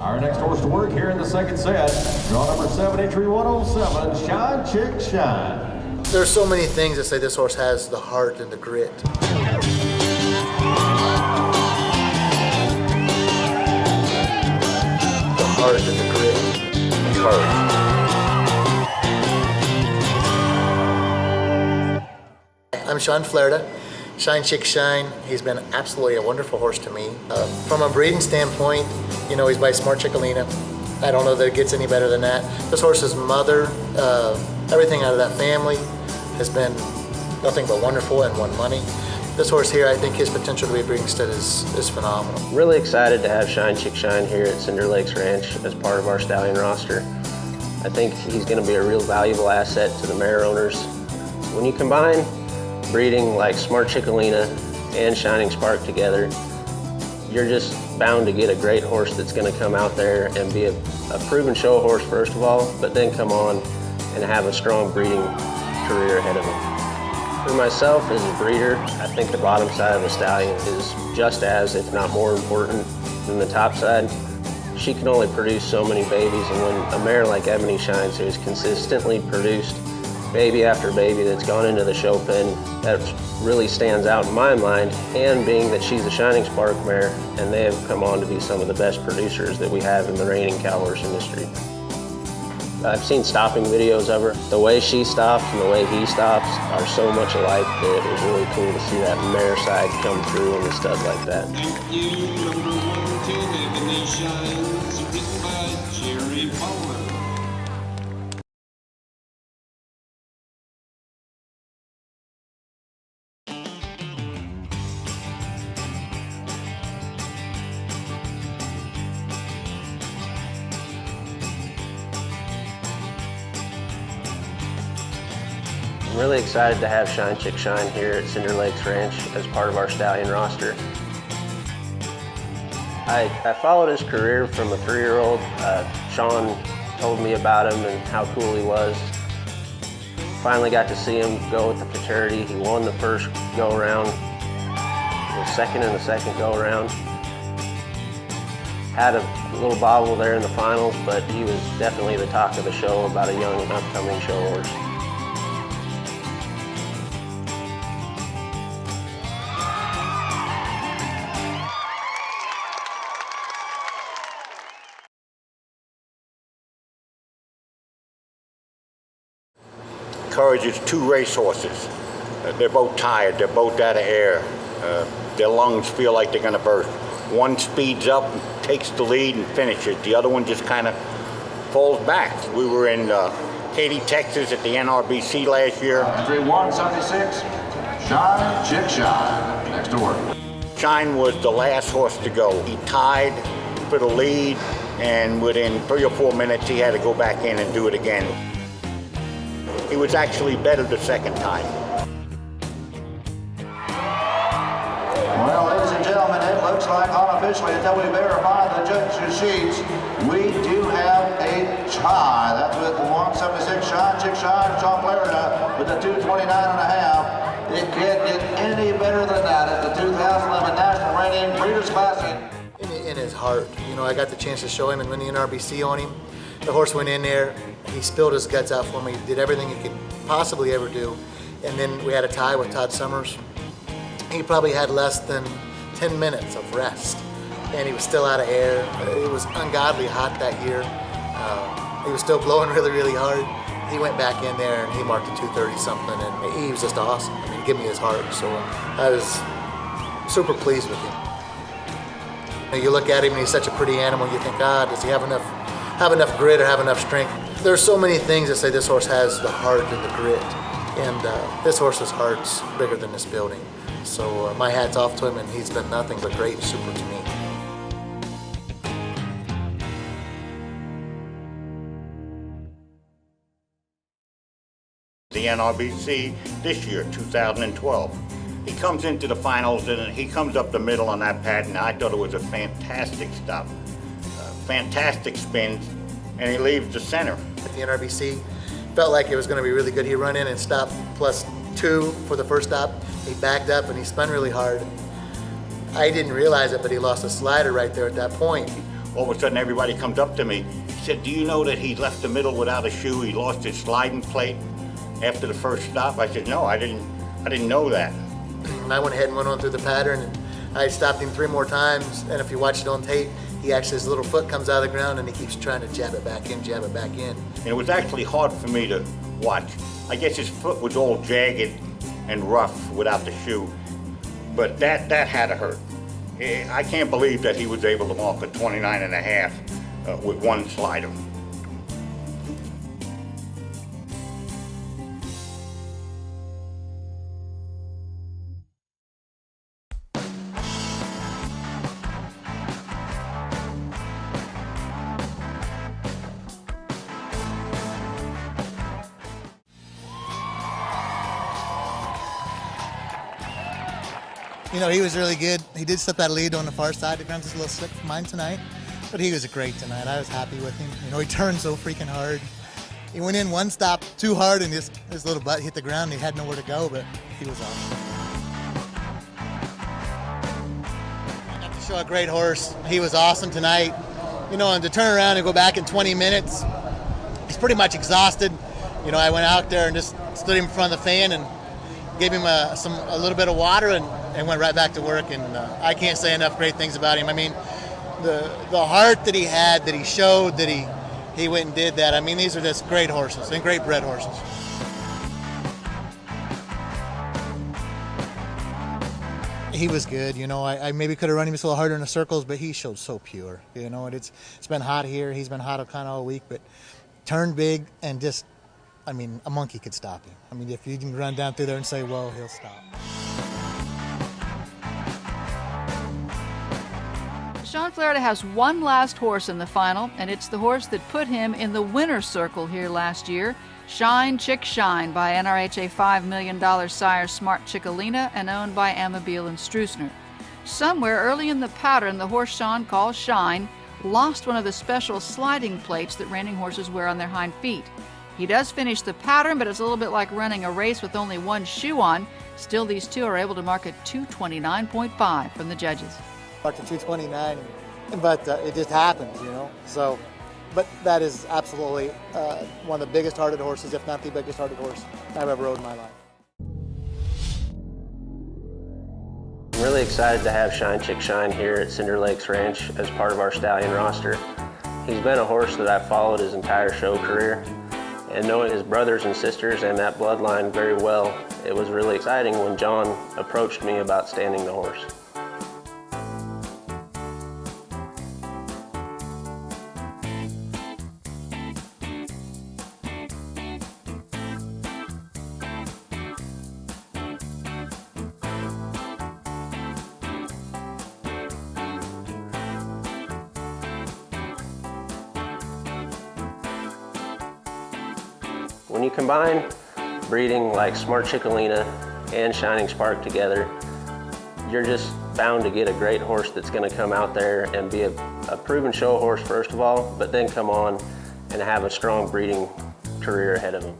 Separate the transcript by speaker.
Speaker 1: Our next horse to work here in the second set, draw number 7, entry 107, Shine, Chick, Shine.
Speaker 2: There's so many things that say this horse has the heart and the grit. The heart and the grit. Courage. I'm Sean Flaherty. Shine, Chic, Shine. He's been absolutely a wonderful horse to me. From a breeding standpoint, you know, he's by Smart Chickalina. I don't know that it gets any better than that. This horse's mother, everything out of that family has been nothing but wonderful and won money. This horse here, I think his potential to be a breeding stud is phenomenal.
Speaker 3: Really excited to have Shine, Chic, Shine here at Cinder Lakes Ranch as part of our stallion roster. I think he's going to be a real valuable asset to the mare owners. When you combine breeding like Smart Chickalina and Shining Spark together, you're just bound to get a great horse that's going to come out there and be a proven show horse first of all, but then come on and have a strong breeding career ahead of him. For myself as a breeder, I think the bottom side of the stallion is just as, if not more important than the top side. She can only produce so many babies, and when a mare like Ebony Shines, who's consistently produced baby after baby that's gone into the show pen, that really stands out in my mind, and being that she's a Shining Spark mare, and they have come on to be some of the best producers that we have in the reining cow horse industry. I've seen stopping videos of her. The way she stops and the way he stops are so much alike that it was really cool to see that mare side come through in the stud like that.
Speaker 4: Thank you, number 110, Ebony Shines, written by Jerry Palmer.
Speaker 3: I'm really excited to have Shine, Chic, Shine here at Cinder Lakes Ranch as part of our stallion roster. I followed his career from a 3-year-old. Sean told me about him and how cool he was. Finally got to see him go with the fraternity. He won the first go-around, was second in the second go-around. Had a little bobble there in the finals, but he was definitely the talk of the show about a young and upcoming show horse.
Speaker 5: Courage is 2 racehorses. They're both tired, they're both out of air. Their lungs feel like they're gonna burst. One speeds up, takes the lead and finishes. The other one just kind of falls back. We were in Katy, Texas at the NRBC last year.
Speaker 1: Entry 176, Shine, Chick, Shine. Next to work.
Speaker 5: Shine was the last horse to go. He tied for the lead, and within 3 or 4 minutes he had to go back in and do it again. He was actually better the second time.
Speaker 6: Well, ladies and gentlemen, it looks like unofficially, until we verify the judges' sheets, we do have a tie. That's with the 176 Shine, Chic, Shine, Sean Flaherty with the 229.5. It can't get any better than that at the 2011 National Reining Breeders' Classic.
Speaker 2: In his heart, you know, I got the chance to show him and win the NRBC on him. The horse went in there, he spilled his guts out for me, did everything he could possibly ever do. And then we had a tie with Todd Summers. He probably had less than 10 minutes of rest, and he was still out of air. It was ungodly hot that year. He was still blowing really, really hard. He went back in there and he marked a 230 something, and he was just awesome. I mean, he gave me his heart, so I was super pleased with him. You look at him and he's such a pretty animal, you think, does he have enough grit or have enough strength? There's so many things that say this horse has the heart and the grit, and this horse's heart's bigger than this building. So my hat's off to him, and he's been nothing but great and super to me.
Speaker 5: The NRBC this year, 2012. He comes into the finals and he comes up the middle on that pad, and I thought it was a fantastic stop. Fantastic spins, and he leaves the center.
Speaker 2: At the NRBC, felt like it was going to be really good. He run in and stopped +2 for the first stop. He backed up and he spun really hard. I didn't realize it, but he lost a slider right there at that point.
Speaker 5: all of a sudden everybody comes up to me. He said, do you know that he left the middle without a shoe? He lost his sliding plate after the first stop. I said, no, I didn't know that.
Speaker 2: And I went ahead and went on through the pattern, and I stopped him 3 more times, and if you watch it on tape, he actually, his little foot comes out of the ground and he keeps trying to jab it back in, jab it back in.
Speaker 5: And it was actually hard for me to watch. I guess his foot was all jagged and rough without the shoe, but that had to hurt. I can't believe that he was able to walk a 29 and a half with one slider.
Speaker 7: You know, he was really good. He did slip that lead on the far side. The ground was a little slick for mine tonight, but he was great tonight. I was happy with him. You know, he turned so freaking hard. He went in one stop too hard and his little butt hit the ground. He had nowhere to go, but he was awesome. I got to show a great horse. He was awesome tonight. You know, and to turn around and go back in 20 minutes, he's pretty much exhausted. You know, I went out there and just stood him in front of the fan and gave him a little bit of water and went right back to work. And I can't say enough great things about him. I mean, the heart that he had, that he showed, that he went and did that. I mean, these are just great horses and great bred horses. He was good. You know, I maybe could have run him just a little harder in the circles, but he showed so pure. You know, and it's been hot here. He's been hot kind of all week, but turned big and just, I mean, a monkey could stop him. I mean, if you can run down through there and say, well, he'll stop.
Speaker 8: Sean Flaherty has one last horse in the final, and it's the horse that put him in the winner's circle here last year, Shine, Chic, Shine, by NRHA $5 million sire Smart Chickalina and owned by Amabile and Strusner. Somewhere early in the pattern, the horse Sean calls Shine lost one of the special sliding plates that reining horses wear on their hind feet. He does finish the pattern, but it's a little bit like running a race with only one shoe on. Still, these two are able to mark a 229.5 from the judges.
Speaker 7: Marked a 229, but it just happens, you know. So, but that is absolutely one of the biggest hearted horses, if not the biggest hearted horse I've ever rode in my life.
Speaker 3: I'm really excited to have Shine, Chic, Shine here at Cinder Lakes Ranch as part of our stallion roster. He's been a horse that I've followed his entire show career, and knowing his brothers and sisters and that bloodline very well, it was really exciting when John approached me about standing the horse. When you combine breeding like Smart Chickalina and Shining Spark together, you're just bound to get a great horse that's going to come out there and be a proven show horse first of all, but then come on and have a strong breeding career ahead of him.